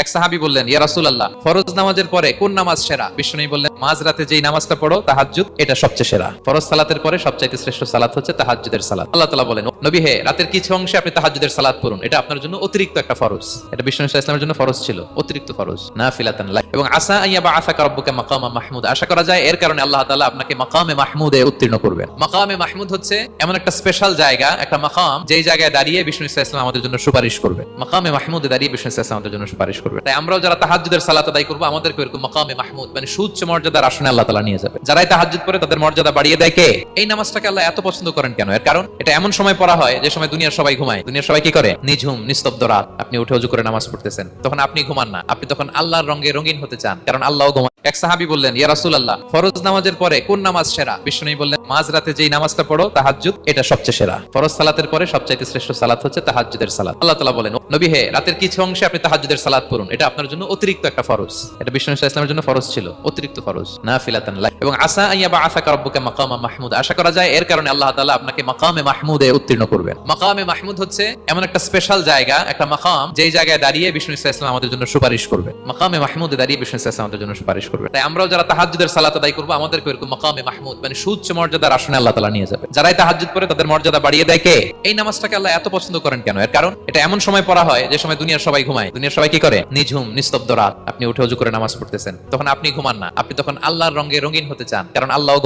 এক সাহাবী বললেন, ইয়া রাসূলুল্লাহ, ফরজ নামাজের পরে কোন নামাজ সেরা? বিশ্বনবী বললেন, মাঝরাতে যেই নামাজটা পড়ো তাহাজ্জুদ, এটা সবচেয়ে সেরা। ফরজ সালাতের পরে সবচাইতে শ্রেষ্ঠ সালাত হচ্ছে তাহাজ্জুদের সালাত। আল্লাহ তাআলা বলেন, নবী হে, রাতের কিছু অংশে আপনি তাহাজ্জুদের সালাত পড়ুন, এটা আপনার জন্য অতিরিক্ত একটা ফরজ। এটা বিশ্বনবী সাল্লাল্লাহু আলাইহি ওয়াসাল্লামের জন্য ফরজ ছিল, অতিরিক্ত ফরজ, নাফিলাতান লাক। এবং আসা আইয়া বাআসাকা রাব্বুকা মাকামা মাহমুদ, আশা করা যায় এর কারণে আল্লাহ তাআলা আপনাকে মাকামে মাহমুদে উত্তীর্ণ করবেন। মাকামে মাহমুদ হচ্ছে এমন একটা স্পেশাল জায়গা, একটা মাকাম, যেই জায়গায় দাঁড়িয়ে বিষ্ণু সাল্লাল্লাহু আলাইহি ওয়াসাল্লাম আমাদের জন্য সুপারিশ করবে। মাকামে মাহমুদে দাঁড়িয়ে বিষ্ণু সাল্লাল্লাহু আলাইহি ওয়াসাল্লাম আমাদের জন্য সুপারিশ করবে। তাই আমরাও যারা তাহাজ্জুদের সালাত আদায় করব, আমাদেরকে এরকম মাকামে মাহমুদ মানে সুউচ্চ মর্যাদার আসনে আল্লাহ তাআলা নিয়ে যাবে। যারাই তাহাজ্জুদ পড়ে তাদের মর্যাদা বাড়িয়ে দেয় কে? এই নামাজটাকে আল্লাহ এত পছন্দ করেন কেন? এর কারণ এটা এমন সময় পড়া হয় যে সময় দুনিয়ার সবাই ঘুমায়। দুনিয়ার সবাই কি করে? নিঝুম নিস্তব্ধ রাত, আপনি উঠে ওযু করে নামাজ পড়তেছেন, তখন আপনি ঘুমান না, আপনি তখন আল্লাহর রঙে রঙিন হতে চান, কারণ আল্লাহও ঘুমান। এক সাহাবী বললেন, ইয়া রাসূলুল্লাহ, ফরজ নামাজের পরে কোন নামাজ সেরা? বিশ্বনবী বললেন, মাঝরাতে যেই নামাজটা পড়ো তাহাজ্জুদ, এটা সবচেয়ে সেরা। ফরজ সালাতের পরে সবচাইতে শ্রেষ্ঠ সালাত হচ্ছে তাহাজ্জুদের সালাত। আল্লাহ তাআলা বলেন, নবী হে, রাতের কিছু অংশে আপনি তাহাজ্জুদের সালাত পড়ুন, এটা আপনার জন্য অতিরিক্ত একটা ফরজ। এটা বিশ্বনবী সাল্লাল্লাহু আলাইহি ওয়াসাল্লামের জন্য ফরজ ছিল, অতিরিক্ত ফরজ, নাফিলাতান লাক। এবং আসা আইয়া বাআসাকা রাব্বুকা মাকামা মাহমুদ, আশা করা যায় এর কারণে আল্লাহ তাআলা আপনাকে মাকামে মাহমুদে উত্তীর্ণ করবেন। মাকামে মাহমুদ হচ্ছে এমন একটা স্পেশাল জায়গা, একটা মাকাম, যেই জায়গায় দাঁড়িয়ে বিষ্ণু সাল্লাল্লাহু আলাইহি ওয়াসাল্লাম আমাদের জন্য সুপারিশ করবে। মাকামে মাহমুদে দাঁড়িয়ে বিষ্ণু সাল্লাল্লাহু আলাইহি ওয়াসাল্লাম আমাদের জন্য সুপারিশ করবে। তাই আমরাও যারা তাহাজ্জুদের সালাত আদায় করব, আমাদেরকে এরকম মাকামে মাহমুদ মানে সুউচ্চ মর্যাদার আসনে আল্লাহ তাআলা নিয়ে যাবে। যারাই তাহাজ্জুদ পড়ে তাদের মর্যাদা বাড়িয়ে দেয় কে? এই নামাজটাকে আল্লাহ এত পছন্দ করেন কেন? এর কারণ এটা এমন সময় পড়া হয় যে সময় দুনিয়ার সবাই ঘুমায়। দুনিয়ার সবাই কি করে? নিঝুম নিস্তব্ধ রাত, আপনি উঠে ওযু করে নামাজ পড়তেছেন, তখন আপনি ঘুমান না, আপনি তখন আল্লাহর রঙে রঙিন হতে চান, কারণ আল্লাহও